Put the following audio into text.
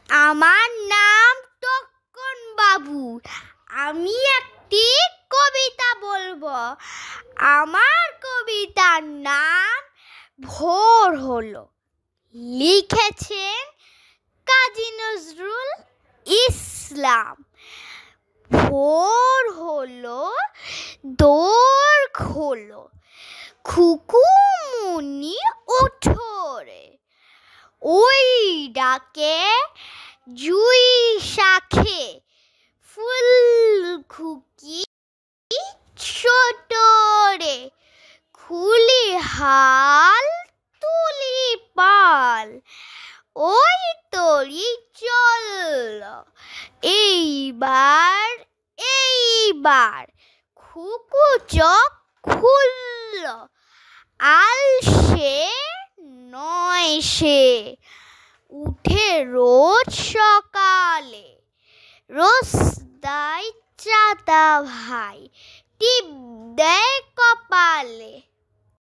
আমার নাম টক্কন বাবু। আমি একটি কবিতা বলবো। আমার কবিতার নাম ভোর হলো। লিখেছেন কাজী নজরুল ইসলাম। ভোর হলো, দোর খোলো, খুকুমুনি ওঠো রে। ওই ডাকে জুই শাখে ফুল খুকি ছোট রে। খুলি হাল তুলি পাল, ওই তরি চল। এইবার খুকু চোখ খুলল। আলসে নয় সে, উঠে রোজ সকালে। রোজ দেয় চাঁদা ভাই টিপ